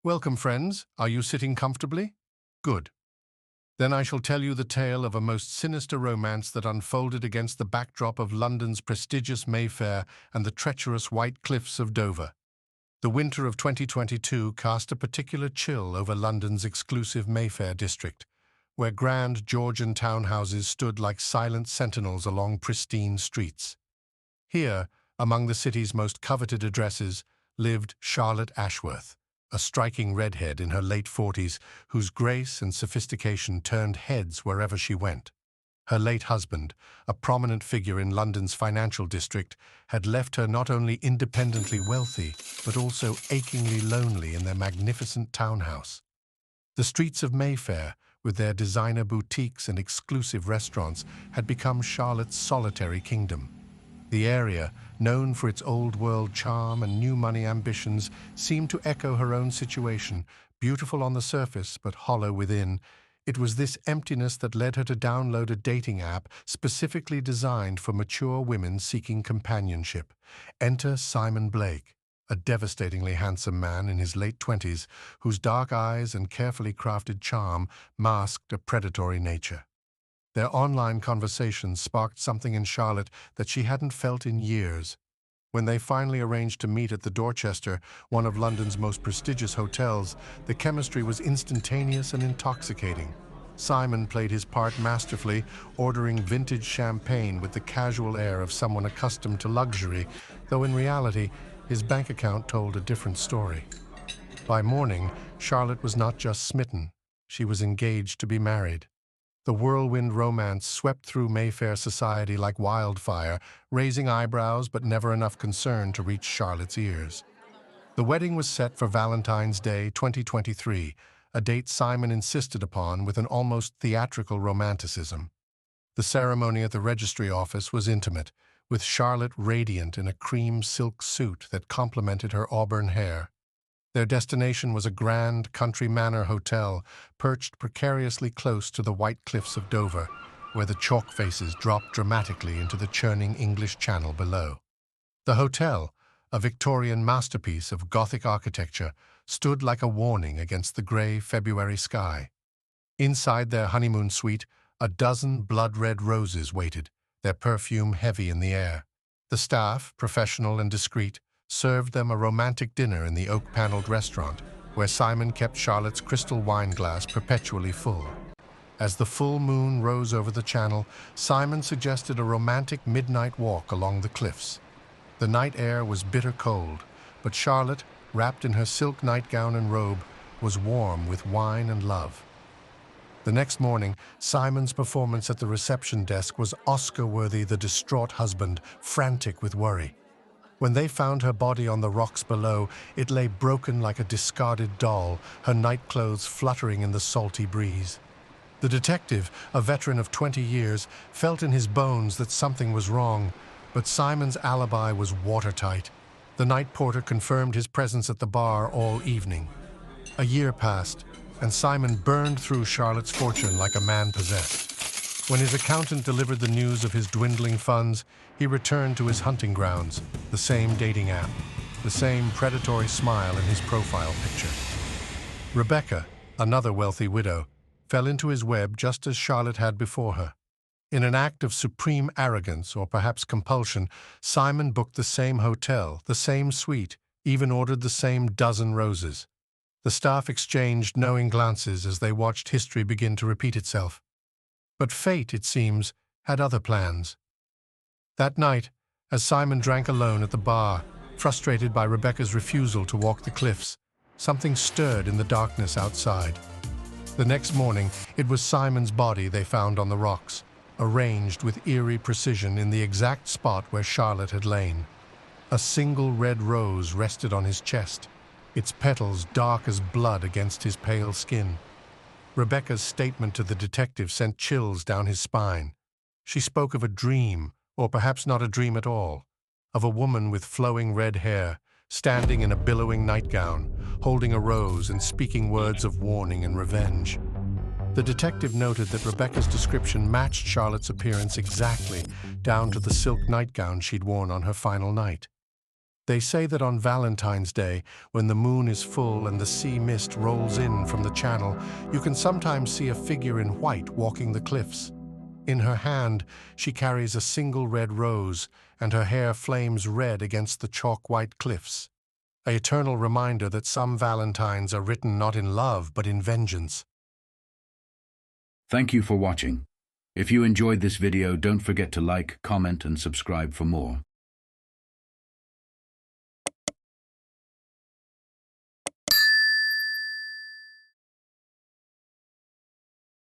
Welcome, friends. Are you sitting comfortably? Good. Then I shall tell you the tale of a most sinister romance that unfolded against the backdrop of London's prestigious Mayfair and the treacherous white cliffs of Dover. The winter of 2022 cast a particular chill over London's exclusive Mayfair district, where grand Georgian townhouses stood like silent sentinels along pristine streets. Here, among the city's most coveted addresses, lived Charlotte Ashworth, a striking redhead in her late 40s whose grace and sophistication turned heads wherever she went. Her late husband, a prominent figure in London's financial district, had left her not only independently wealthy, but also achingly lonely in their magnificent townhouse. The streets of Mayfair, with their designer boutiques and exclusive restaurants, had become Charlotte's solitary kingdom. The area, known for its old-world charm and new-money ambitions, seemed to echo her own situation, beautiful on the surface but hollow within. It was this emptiness that led her to download a dating app specifically designed for mature women seeking companionship. Enter Simon Blake, a devastatingly handsome man in his late 20s, whose dark eyes and carefully crafted charm masked a predatory nature. Their online conversations sparked something in Charlotte that she hadn't felt in years. When they finally arranged to meet at the Dorchester, one of London's most prestigious hotels, the chemistry was instantaneous and intoxicating. Simon played his part masterfully, ordering vintage champagne with the casual air of someone accustomed to luxury, though in reality, his bank account told a different story. By morning, Charlotte was not just smitten, she was engaged to be married. The whirlwind romance swept through Mayfair society like wildfire, raising eyebrows but never enough concern to reach Charlotte's ears. The wedding was set for Valentine's Day 2023, a date Simon insisted upon with an almost theatrical romanticism. The ceremony at the registry office was intimate, with Charlotte radiant in a cream silk suit that complemented her auburn hair. Their destination was a grand country manor hotel perched precariously close to the white cliffs of Dover, where the chalk faces dropped dramatically into the churning English Channel below. The hotel, a Victorian masterpiece of Gothic architecture, stood like a warning against the grey February sky. Inside their honeymoon suite, a dozen blood-red roses waited, their perfume heavy in the air. The staff, professional and discreet, served them a romantic dinner in the oak-paneled restaurant, where Simon kept Charlotte's crystal wine glass perpetually full. As the full moon rose over the channel, Simon suggested a romantic midnight walk along the cliffs. The night air was bitter cold, but Charlotte, wrapped in her silk nightgown and robe, was warm with wine and love. The next morning, Simon's performance at the reception desk was Oscar-worthy, the distraught husband, frantic with worry. When they found her body on the rocks below, it lay broken like a discarded doll, her nightclothes fluttering in the salty breeze. The detective, a veteran of 20 years, felt in his bones that something was wrong, but Simon's alibi was watertight. The night porter confirmed his presence at the bar all evening. A year passed, and Simon burned through Charlotte's fortune like a man possessed. When his accountant delivered the news of his dwindling funds, he returned to his hunting grounds, the same dating app, the same predatory smile in his profile picture. Rebecca, another wealthy widow, fell into his web just as Charlotte had before her. In an act of supreme arrogance, or perhaps compulsion, Simon booked the same hotel, the same suite, even ordered the same dozen roses. The staff exchanged knowing glances as they watched history begin to repeat itself. But fate, it seems, had other plans. That night, as Simon drank alone at the bar, frustrated by Rebecca's refusal to walk the cliffs, something stirred in the darkness outside. The next morning, it was Simon's body they found on the rocks, arranged with eerie precision in the exact spot where Charlotte had lain. A single red rose rested on his chest, its petals dark as blood against his pale skin. Rebecca's statement to the detective sent chills down his spine. She spoke of a dream, or perhaps not a dream at all, of a woman with flowing red hair, standing in a billowing nightgown, holding a rose and speaking words of warning and revenge. The detective noted that Rebecca's description matched Charlotte's appearance exactly, down to the silk nightgown she'd worn on her final night. They say that on Valentine's Day, when the moon is full and the sea mist rolls in from the channel, you can sometimes see a figure in white walking the cliffs. In her hand, she carries a single red rose, and her hair flames red against the chalk-white cliffs. An eternal reminder that some Valentines are written not in love, but in vengeance. Thank you for watching. If you enjoyed this video, don't forget to like, comment, and subscribe for more.